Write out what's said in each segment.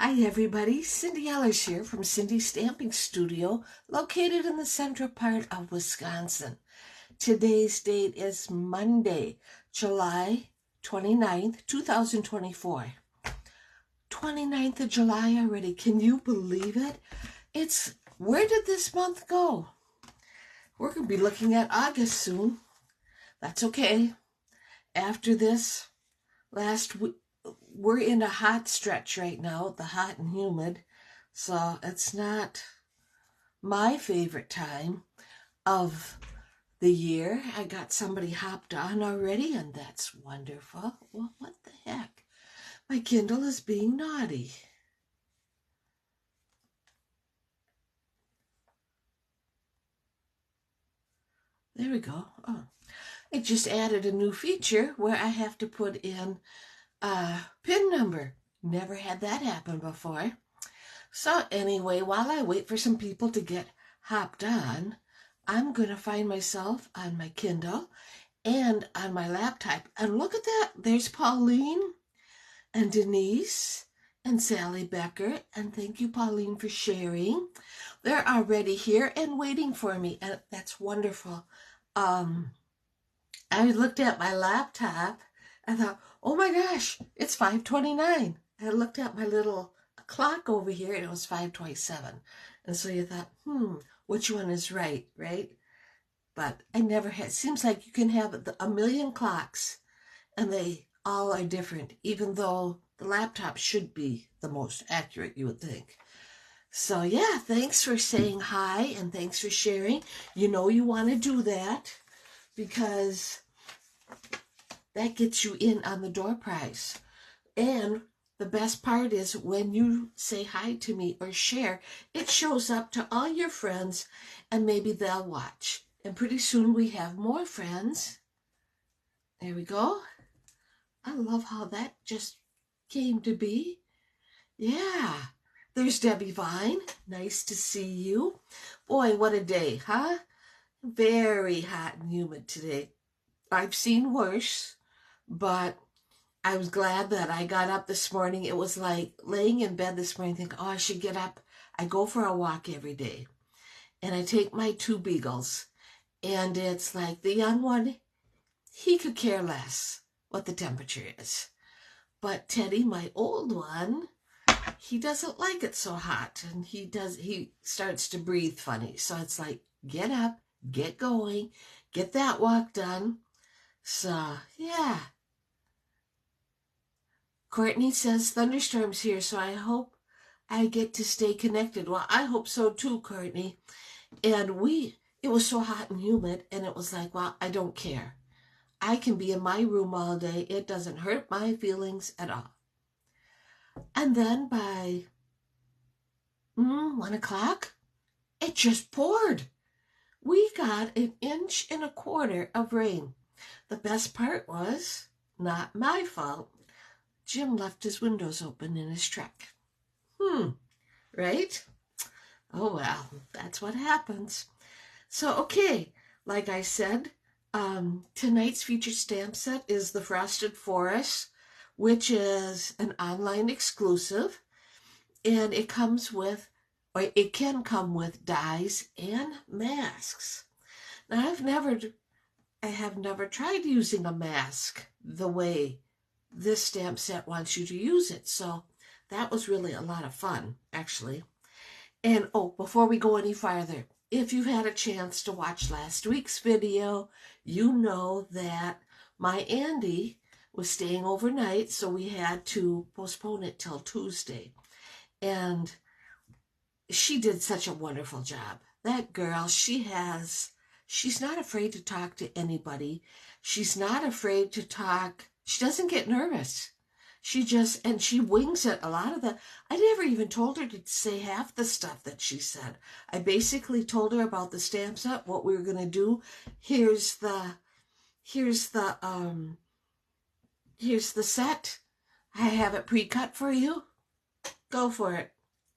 Hi everybody, Cindy Ellers here from Cindy's Stamping Studio, located in the central part of Wisconsin. Today's date is Monday, July 29th, 2024. 29th of July already, can you believe it? Where did this month go? We're going to be looking at August soon. That's okay. After this, we're in a hot stretch right now, the hot and humid, so it's not my favorite time of the year. I got somebody hopped on already, and that's wonderful. Well, what the heck? My Kindle is being naughty. There we go. Oh, it just added a new feature where I have to put in PIN number. Never had that happen before. So anyway, while I wait for some people to get hopped on, I'm going to find myself on my Kindle and on my laptop. And look at that. There's Pauline and Denise and Sally Becker. And thank you, Pauline, for sharing. They're already here and waiting for me. And that's wonderful. I looked at my laptop. I thought, oh my gosh, it's 5:29. I looked at my little clock over here and it was 5:27. And so you thought, which one is right? But I never had, seems like you can have a million clocks and they all are different, even though the laptop should be the most accurate, you would think. So yeah, thanks for saying hi and thanks for sharing. You know you want to do that because that gets you in on the door prize. And the best part is when you say hi to me or share, it shows up to all your friends and maybe they'll watch. And pretty soon we have more friends. There we go. I love how that just came to be. Yeah. There's Debbie Vine. Nice to see you. Boy, what a day, huh? Very hot and humid today. I've seen worse, but I was glad that I got up this morning. It was like laying in bed this morning thinking, oh, I should get up. I go for a walk every day. And I take my two beagles. And it's like the young one, he could care less what the temperature is. But Teddy, my old one, he doesn't like it so hot. And he starts to breathe funny. So it's like, get up, get going, get that walk done. So, yeah. Courtney says thunderstorms here, so I hope I get to stay connected. Well, I hope so too, Courtney. And it was so hot and humid, and it was like, well, I don't care. I can be in my room all day. It doesn't hurt my feelings at all. And then by 1 o'clock, it just poured. We got 1.25 inches of rain. The best part was not my fault. Jim left his windows open in his truck. Right? Oh, well, that's what happens. So, okay, like I said, tonight's featured stamp set is the Frosted Forest, which is an online exclusive, and it comes with, or it can come with dies and masks. Now, I have never tried using a mask the way this stamp set wants you to use it. So that was really a lot of fun, actually. And before we go any farther, if you had a chance to watch last week's video, you know that my Andy was staying overnight, so we had to postpone it till Tuesday. And she did such a wonderful job. That girl, she's not afraid to talk to anybody. She's not afraid to talk. She doesn't get nervous. And she wings it. I never even told her to say half the stuff that she said. I basically told her about the stamp set, what we were going to do. Here's the set. I have it pre-cut for you. Go for it.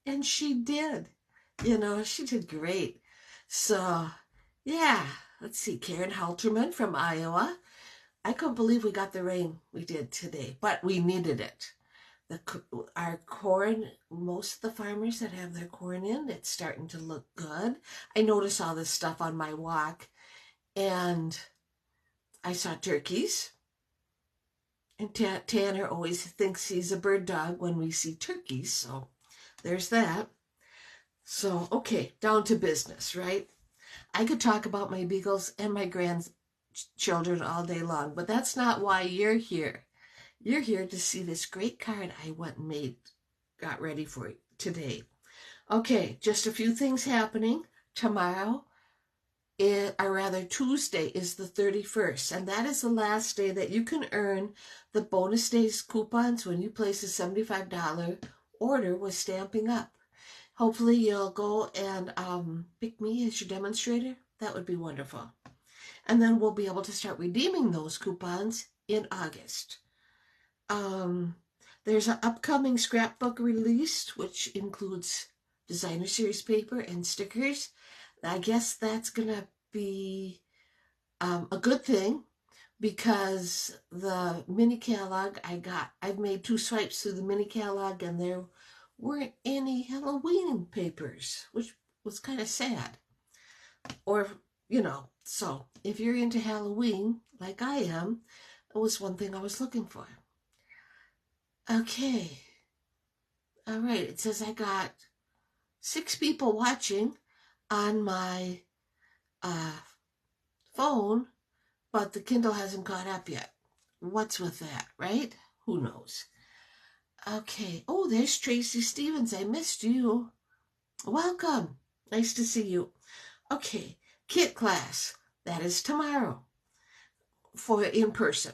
And she did. She did great. So, yeah. Let's see. Karen Halterman from Iowa. I couldn't believe we got the rain we did today, but we needed it. Our corn, most of the farmers that have their corn in, it's starting to look good. I noticed all this stuff on my walk, and I saw turkeys. And Tanner always thinks he's a bird dog when we see turkeys, so there's that. So, okay, down to business, right? I could talk about my beagles and my grandchildren all day long, but that's not why you're here. You're here to see this great card I went and got ready for today. Okay, just a few things happening. Tomorrow, or rather Tuesday, is the 31st, and that is the last day that you can earn the bonus days coupons when you place a $75 order with Stampin' Up. Hopefully you'll go and pick me as your demonstrator. That would be wonderful. And then we'll be able to start redeeming those coupons in August. There's an upcoming scrapbook release, which includes designer series paper and stickers. I guess that's going to be a good thing, because the mini catalog I've made 2 swipes through the mini catalog, and there weren't any Halloween papers, which was kind of sad. Or, so if you're into Halloween, like I am, it was one thing I was looking for. Okay. All right. It says I got 6 people watching on my phone, but the Kindle hasn't caught up yet. What's with that, right? Who knows? Okay. Oh, there's Tracy Stevens. I missed you. Welcome. Nice to see you. Okay. Kit class. That is tomorrow for in person.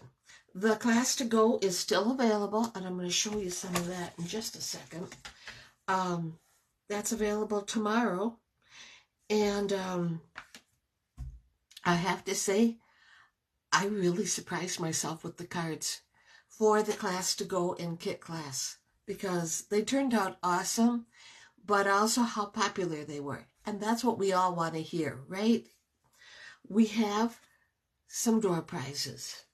The class to go is still available, and I'm going to show you some of that in just a second. That's available tomorrow. And I have to say, I really surprised myself with the cards for the class to go in kit class, because they turned out awesome, but also how popular they were. And that's what we all want to hear, right? We have some door prizes.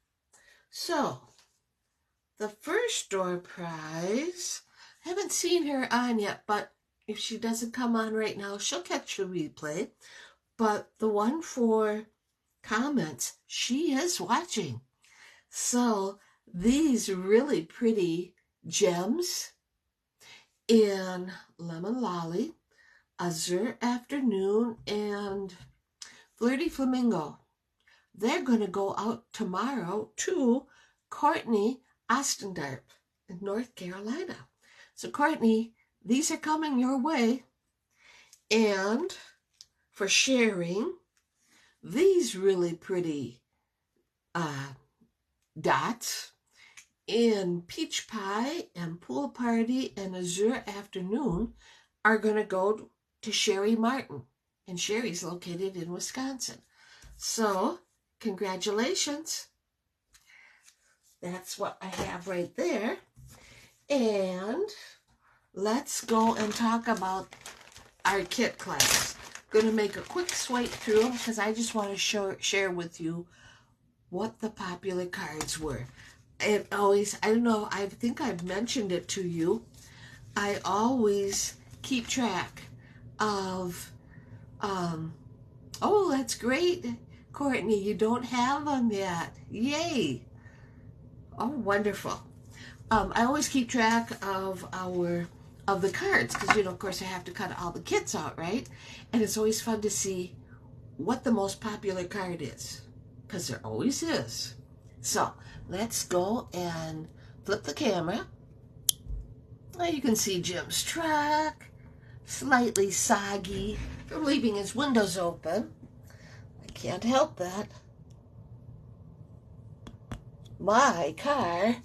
So, the first door prize, I haven't seen her on yet, but if she doesn't come on right now, she'll catch the replay. But the one for comments, she is watching. So, these really pretty gems in Lemon Lolly, Azure Afternoon, and Flirty Flamingo. They're going to go out tomorrow to Courtney Ostendarp in North Carolina. So Courtney, these are coming your way. And for sharing these really pretty dots in Peach Pie and Pool Party and Azure Afternoon are going to go to Sherry Martin. And Sherry's located in Wisconsin. So, congratulations. That's what I have right there. And let's go and talk about our kit class. I'm going to make a quick swipe through them because I just want to share with you what the popular cards were. I don't know, I think I've mentioned it to you. I always keep track of, oh, that's great, Courtney, you don't have them yet. Yay. Oh, wonderful. I always keep track of the cards because, of course, I have to cut all the kits out, right? And it's always fun to see what the most popular card is, because there always is. So let's go and flip the camera. Now you can see Jim's truck, slightly soggy from leaving his windows open. I can't help that. My car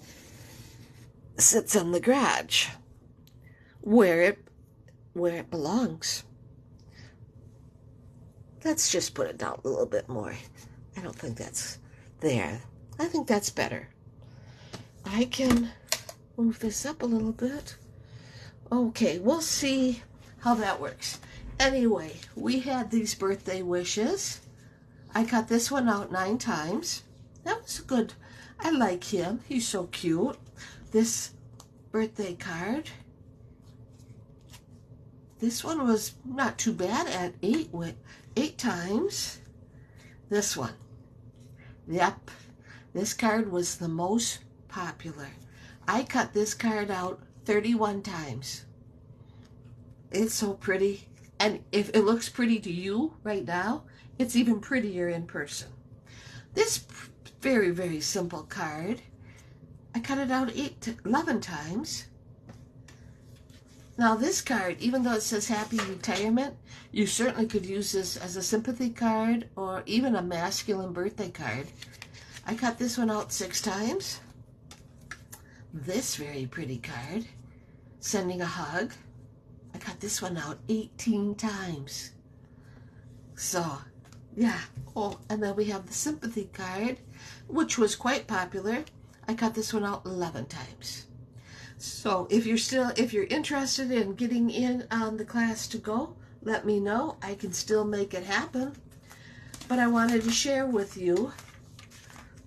sits in the garage where it belongs. Let's just put it down a little bit more. I don't think that's there. I think that's better. I can move this up a little bit. Okay, we'll see how that works. Anyway, we had these birthday wishes. I cut this one out 9 times. That was good. I like him. He's so cute. This birthday card. This one was not too bad at 8 times. This one. Yep. This card was the most popular. I cut this card out 31 times. It's so pretty. And if it looks pretty to you right now, it's even prettier in person. This very, very simple card, I cut it out 11 times. Now this card, even though it says Happy Retirement, you certainly could use this as a sympathy card or even a masculine birthday card. I cut this one out 6 times. This very pretty card, Sending a Hug, I cut this one out 18 times. So, yeah. Oh, and then we have the sympathy card, which was quite popular. I cut this one out 11 times. So if you're interested in getting in on the class to go, let me know. I can still make it happen. But I wanted to share with you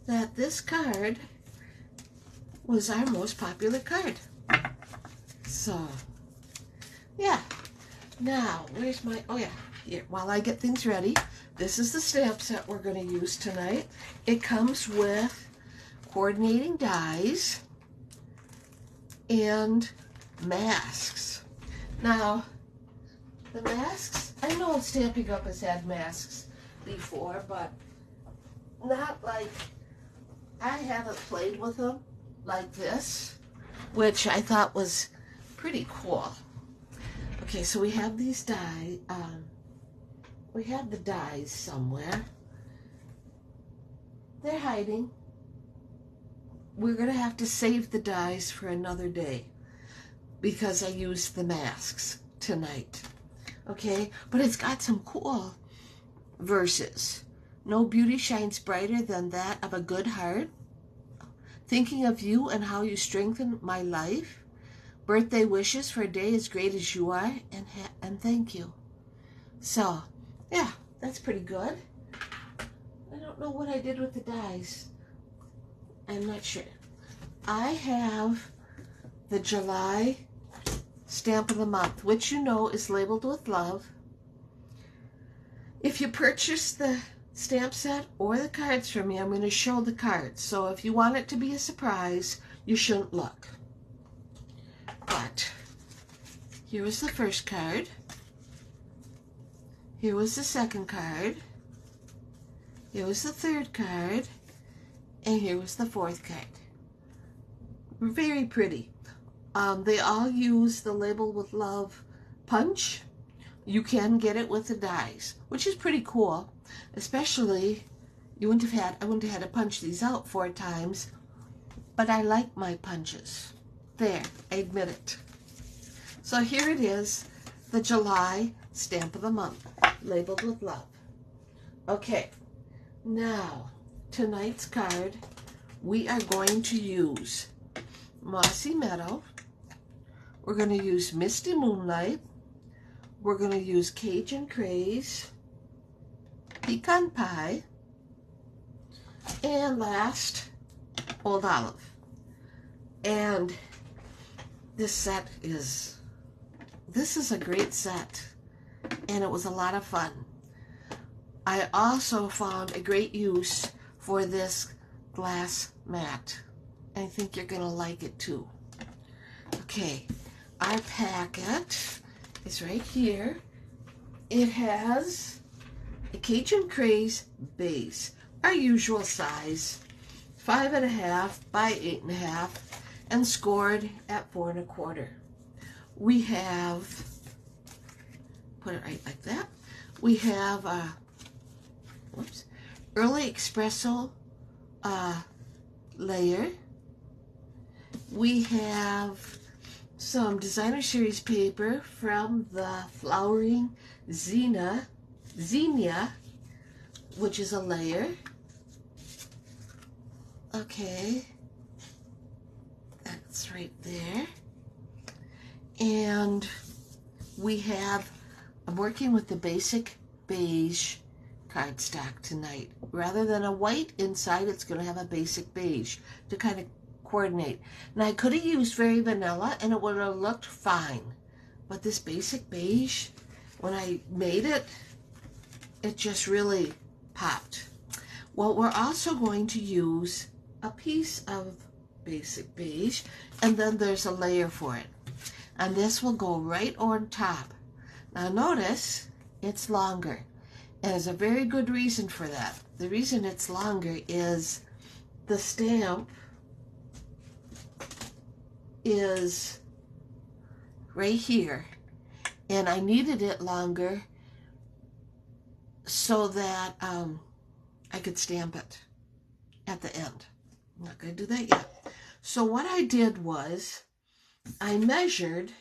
that this card was our most popular card. So, yeah. Now, where's my, oh yeah, here, while I get things ready, this is the stamp set we're going to use tonight. It comes with coordinating dies and masks. Now, the masks, I know Stampin' Up! Has had masks before, but not like, I haven't played with them like this, which I thought was pretty cool. Okay, so we have these die, we have the dies somewhere. They're hiding. We're going to have to save the dies for another day because I used the masks tonight. Okay, but it's got some cool verses. No beauty shines brighter than that of a good heart. Thinking of you and how you strengthen my life. Birthday wishes for a day as great as you are, and thank you. So, yeah, that's pretty good. I don't know what I did with the dies. I'm not sure. I have the July stamp of the month, which you know is labeled with love. If you purchase the stamp set or the cards from me, I'm going to show the cards. So if you want it to be a surprise, you shouldn't look. But here was the first card. Here was the second card. Here was the third card. And here was the fourth card. Very pretty. They all use the label with love punch. You can get it with the dies, which is pretty cool. Especially, I wouldn't have had to punch these out 4 times, but I like my punches. There, I admit it. So here it is, the July stamp of the month, labeled with love. Okay, now, tonight's card, we are going to use Mossy Meadow. We're going to use Misty Moonlight. We're going to use Cajun Craze, Pecan Pie, and last, Old Olive. And this is a great set, and it was a lot of fun. I also found a great use for this glass mat. I think you're going to like it too. Okay, our packet is right here. It has a Cajun Craze base, our usual size, 5.5 by 8.5, and scored at 4 1/4. We have, put it right like that. We have early espresso layer. We have some designer series paper from the Flowering Zinnia, which is a layer. Okay, that's right there. And we have, I'm working with the basic beige cardstock tonight. Rather than a white inside, it's going to have a basic beige to kind of coordinate. And I could have used very vanilla and it would have looked fine. But this basic beige, when I made it, it just really popped. Well, we're also going to use a piece of basic beige, and then there's a layer for it. And this will go right on top. Now notice it's longer. And there's a very good reason for that. The reason it's longer is the stamp is right here. And I needed it longer so that I could stamp it at the end. I'm not going to do that yet. So what I did was I measured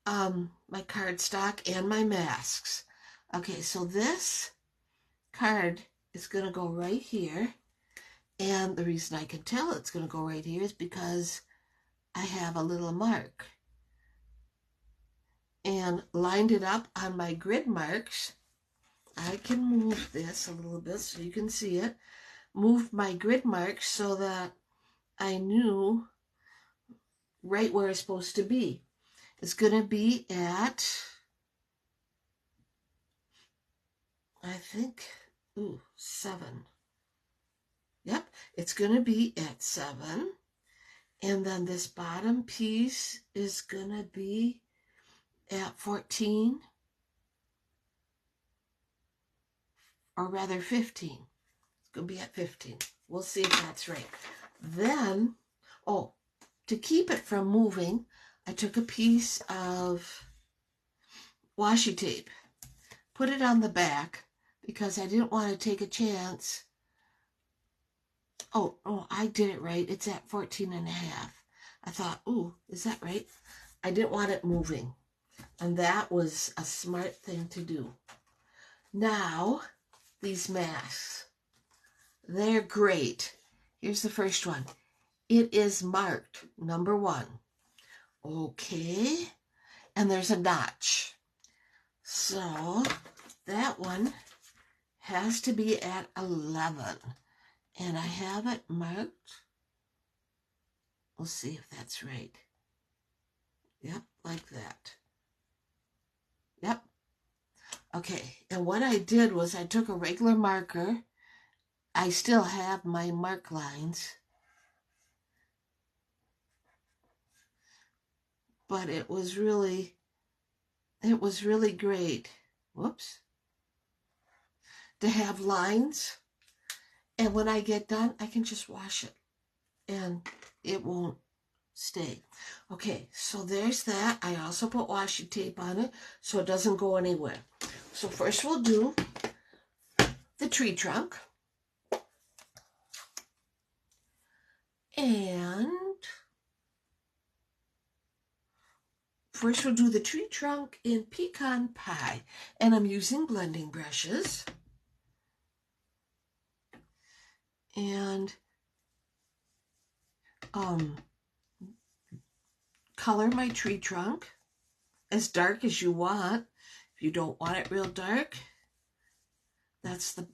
my cardstock and my masks. Okay, so this card is going to go right here. And the reason I can tell it's going to go right here is because I have a little mark. And lined it up on my grid marks. I can move this a little bit so you can see it. Move my grid marks so that I knew right where it's supposed to be. It's going to be at, I think, 7. Yep, it's going to be at 7. And then this bottom piece is going to be at 14. Or rather 15. It's going to be at 15. We'll see if that's right. Then, to keep it from moving, I took a piece of washi tape, put it on the back because I didn't want to take a chance. Oh, I did it right. It's at 14 and a half. I thought, is that right? I didn't want it moving. And that was a smart thing to do. Now, these masks, they're great. Here's the first one. It is marked number 1. Okay, and there's a notch. So that one has to be at 11. And I have it marked. We'll see if that's right. Yep, like that. Yep. Okay, and what I did was I took a regular marker. I still have my mark lines. But it was really great. Whoops. To have lines. And when I get done, I can just wash it. And it won't stay. Okay, so there's that. I also put washi tape on it so it doesn't go anywhere. So first we'll do the tree trunk. And first we'll do the tree trunk in pecan pie. And I'm using blending brushes. And color my tree trunk as dark as you want. If you don't want it real dark, that's the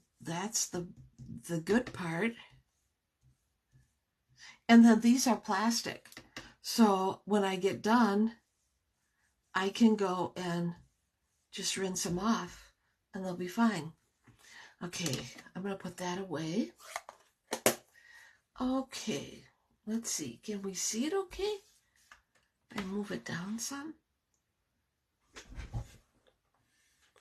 good part. And then these are plastic. So when I get done, I can go and just rinse them off and they'll be fine. Okay, I'm going to put that away. Okay, let's see. Can we see it okay? And move it down some.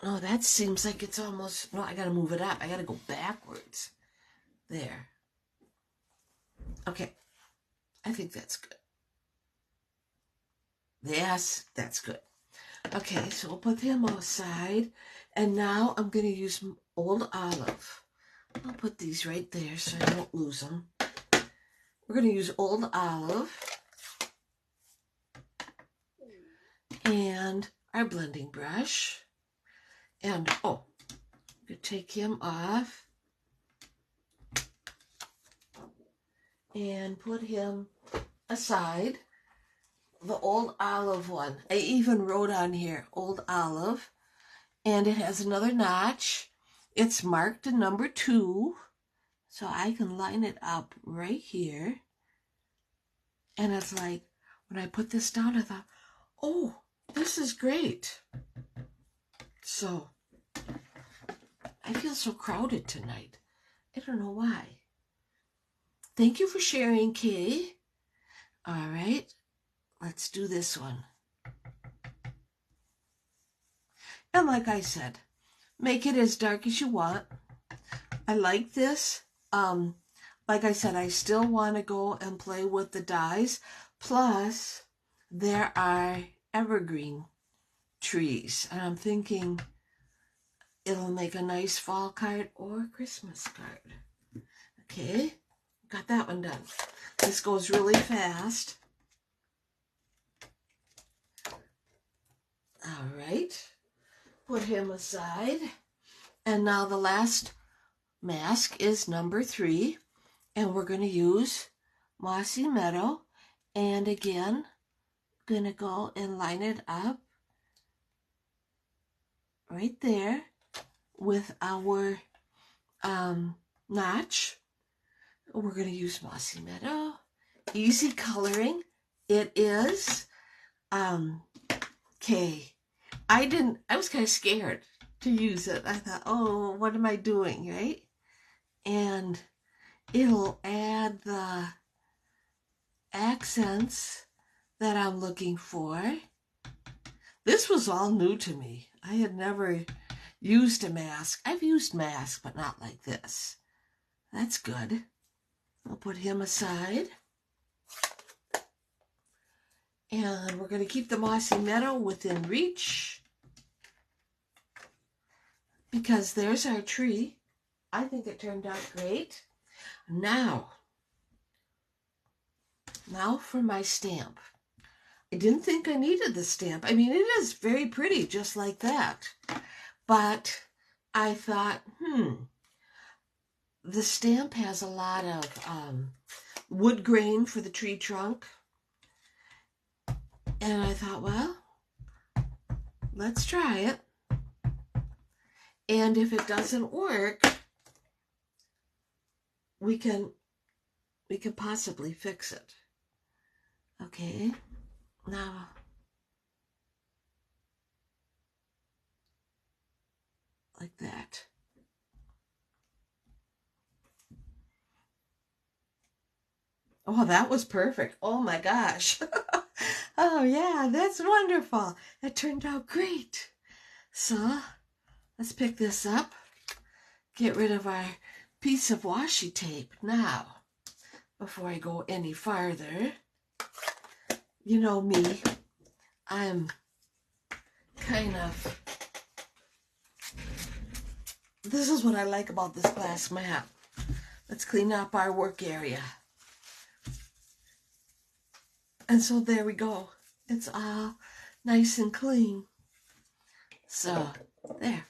Oh, that seems like it's almost... No, I got to move it up. I got to go backwards. There. Okay. I think that's good. Yes, that's good. Okay, so we'll put them aside. And now I'm going to use Old Olive. I'll put these right there so I don't lose them. We're going to use Old Olive. And our blending brush. And, I'm going to take him off. And put him aside. The Old Olive one. I even wrote on here, Old Olive. And it has another notch. It's marked a number 2. So I can line it up right here. And it's like, when I put this down, I thought, oh, this is great. So, I feel so crowded tonight. I don't know why. Thank you for sharing, Kay. All right, let's do this one. And like I said, make it as dark as you want. I like this. Like I said, I still want to go and play with the dies. Plus, there are evergreen trees. And I'm thinking it'll make a nice fall card or Christmas card. Okay, got that one done. This goes really fast. All right, put him aside. And now the last mask is number 3. And we're going to use Mossy Meadow. And again, going to go and line it up right there with our notch. We're going to use Mossy Meadow. Easy coloring. It is. Okay. I was kind of scared to use it. I thought, oh, what am I doing, right? And it'll add the accents that I'm looking for. This was all new to me. I had never used a mask. I've used masks, but not like this. That's good. I'll put him aside. And we're going to keep the Mossy Meadow within reach, because there's our tree. I think it turned out great. Now for my stamp. I didn't think I needed the stamp. I mean, it is very pretty, just like that. But I thought, the stamp has a lot of wood grain for the tree trunk. And I thought, well, let's try it. And if it doesn't work, we can possibly fix it. Okay, now like that. Oh, that was perfect. Oh my gosh. Oh yeah, that's wonderful. It turned out great. So let's pick this up. Get rid of our piece of washi tape. Now, before I go any farther, you know me, I'm kind of, this is what I like about this glass mat. Let's clean up our work area. And so there we go. It's all nice and clean. So, there.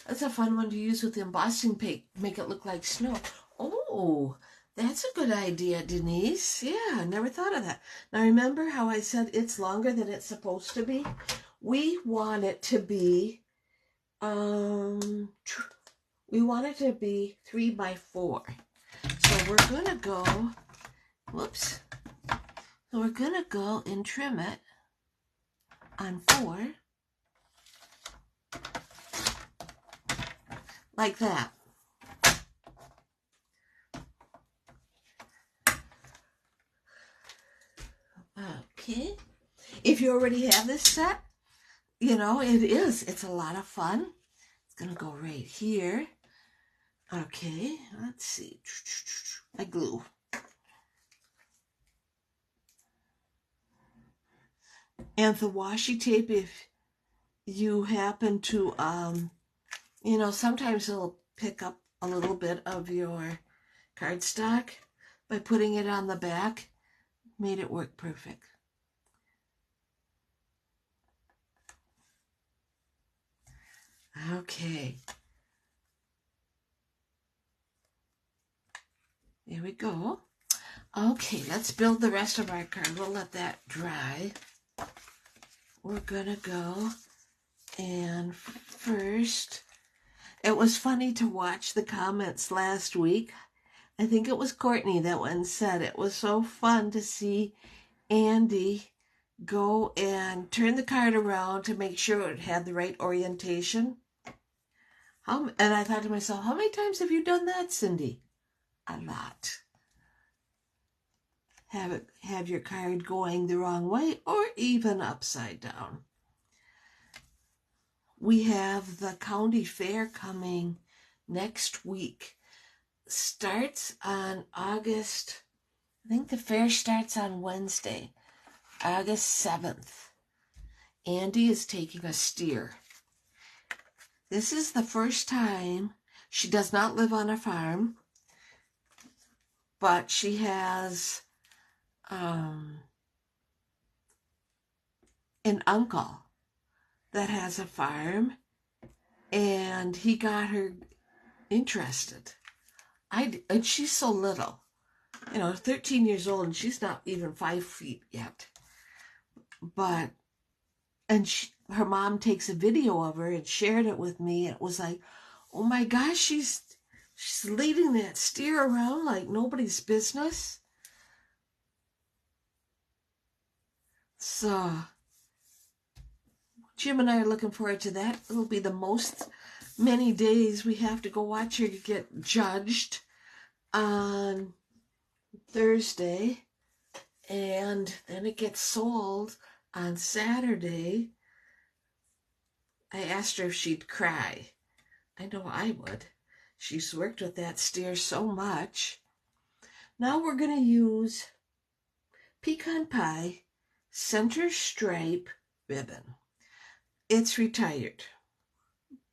That's a fun one to use with the embossing paint. Make it look like snow. Oh, that's a good idea, Denise. Yeah, I never thought of that. Now, remember how I said it's longer than it's supposed to be? We want it to be, we want it to be 3 by 4. So we're going to go, whoops. So we're going to go and trim it on 4. Like that. Okay. If you already have this set, you know, it's a lot of fun. It's going to go right here. Okay, let's see. I glue. And the washi tape, if you happen to, you know, sometimes it'll pick up a little bit of your cardstock. By putting it on the back, made it work perfect. Okay. There we go. Okay, let's build the rest of our card. We'll let that dry. We're gonna go, and first, it was funny to watch the comments last week I think it was Courtney that one said it was so fun to see Andy go and turn the card around to make sure it had the right orientation. And I thought to myself, how many times have you done that, Cindy? A lot. Have your card going the wrong way or even upside down. We have the county fair coming next week. Starts on August, I think the fair starts on Wednesday, August 7th. Andy is taking a steer. This is the first time. She does not live on a farm, but she has an uncle that has a farm, and he got her interested. And she's so little, 13 years old, and she's not even 5 feet yet. But, her mom takes a video of her and shared it with me. It was like, oh my gosh, she's leading that steer around like nobody's business. So Jim and I are looking forward to that. It'll be the most many days we have to go watch her get judged on Thursday, and then it gets sold on Saturday. I asked her if she'd cry. I know I would. She's worked with that steer so much. Now we're going to use pecan pie center stripe ribbon. It's retired,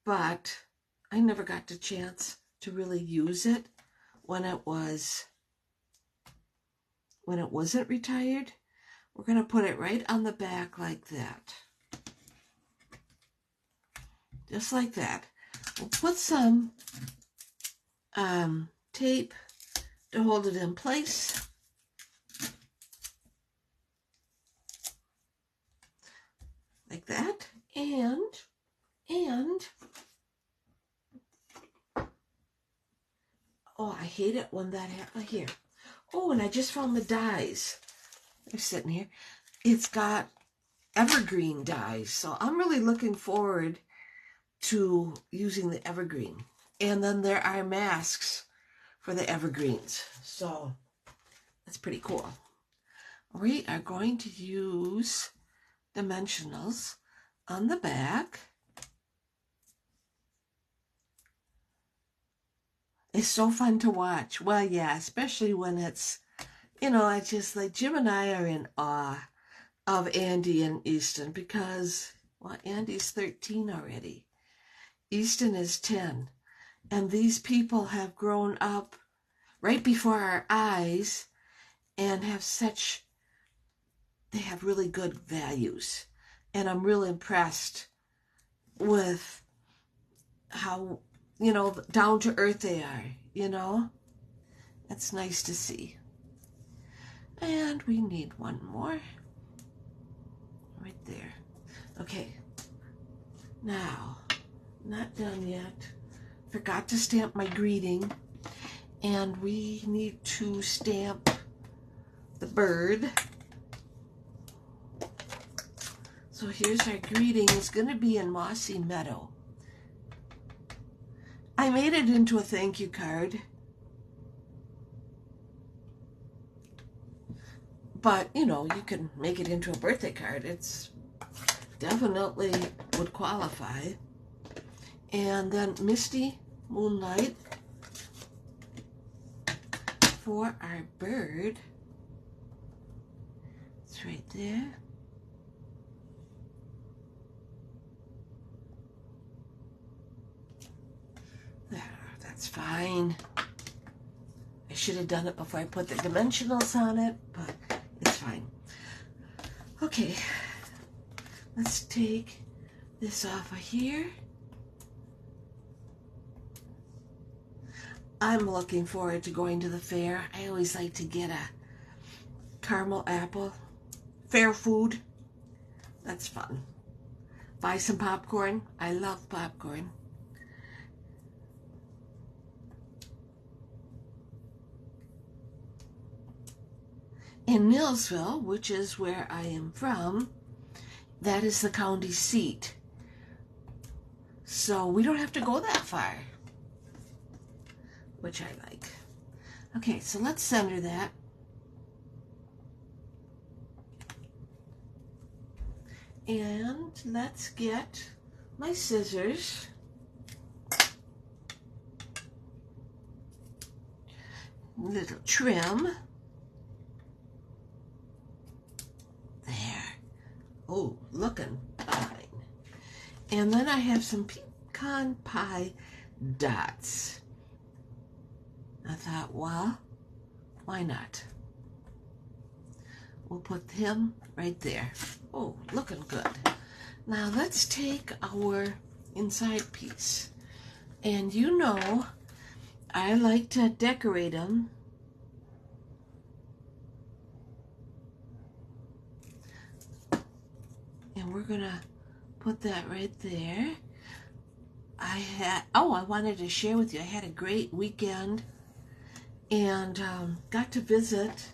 but I never got the chance to really use it when it wasn't retired. We're going to put it right on the back like that. Just like that. We'll put some tape to hold it in place. Like that. And oh, I hate it when that happens. Here. Oh, and I just found the dies. They're sitting here. It's got evergreen dies. So I'm really looking forward to using the evergreen. And then there are masks for the evergreens. So that's pretty cool. We are going to use dimensionals on the back. It's so fun to watch. Well, yeah, especially when it's, it's just like Jim and I are in awe of Andy and Easton because, well, Andy's 13 already. Easton is 10. And these people have grown up right before our eyes and they have really good values. And I'm really impressed with how, down to earth they are, That's nice to see. And we need one more. Right there. Okay. Now, not done yet. Forgot to stamp my greeting. And we need to stamp the bird. So here's our greeting. It's going to be in Mossy Meadow. I made it into a thank you card. But, you can make it into a birthday card. It's definitely would qualify. And then Misty Moonlight for our bird. It's right there. That's fine. I should have done it before I put the dimensionals on it, but it's fine. Okay, let's take this off of here. I'm looking forward to going to the fair. I always like to get a caramel apple. Fair food. That's fun. Buy some popcorn. I love popcorn. in Neillsville, which is where I am from, that is the county seat. So we don't have to go that far, which I like. Okay, so let's center that. And let's get my scissors. Little trim. There. Oh, looking fine. And then I have some pecan pie dots. I thought, well, why not? We'll put him right there. Oh, looking good. Now let's take our inside piece. And you know, I like to decorate them. And we're gonna put that right there. I wanted to share with you, I had a great weekend and got to visit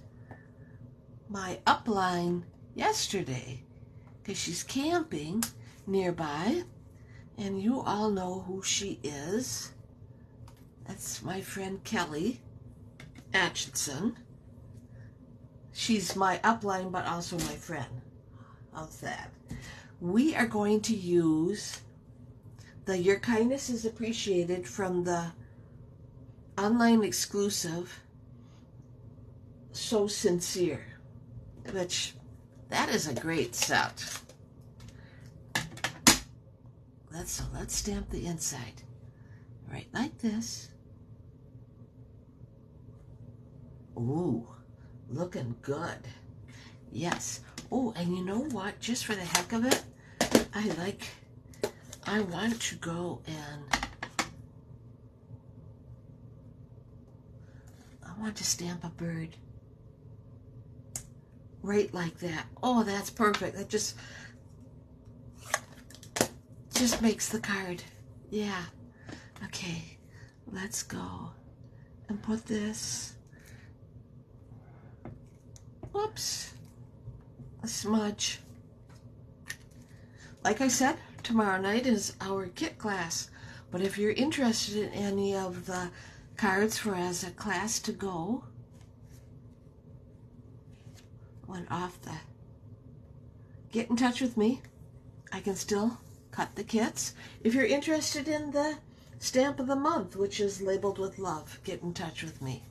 my upline yesterday because she's camping nearby, and you all know who she is. That's my friend Kelly Atchison. She's my upline but also my friend. How's that? We are going to use the Your Kindness is Appreciated from the online exclusive So Sincere, which that is a great set. Let's stamp the inside right like this. Ooh, looking good. Yes. Oh, and you know what? Just for the heck of it, I want to go and I want to stamp a bird. Right like that. Oh, that's perfect. That just makes the card. Yeah. Okay, let's go and put this. Whoops. A smudge. Like I said, tomorrow night is our kit class. But if you're interested in any of the cards for as a class to go, went off the, get in touch with me. I can still cut the kits. If you're interested in the stamp of the month, which is labeled with love, get in touch with me.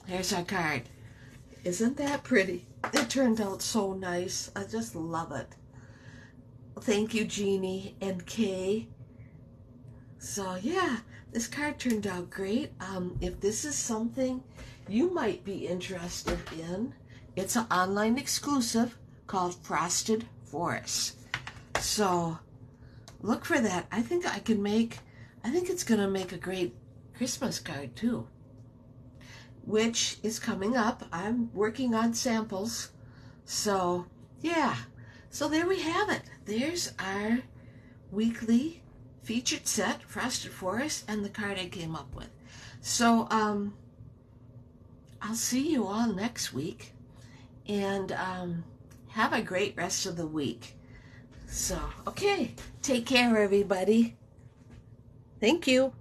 Here's our card. Isn't that pretty? It turned out so nice. I just love it. Thank you, Jeannie and Kay. So yeah, this card turned out great. If this is something you might be interested in, it's an online exclusive called Frosted Forest. So look for that. I think it's gonna make a great Christmas card too, which is coming up. I'm working on samples. So yeah, so there we have it. There's our weekly featured set, Frosted Forest, and the card I came up with. So I'll see you all next week, and have a great rest of the week. So, okay, take care, everybody. Thank you.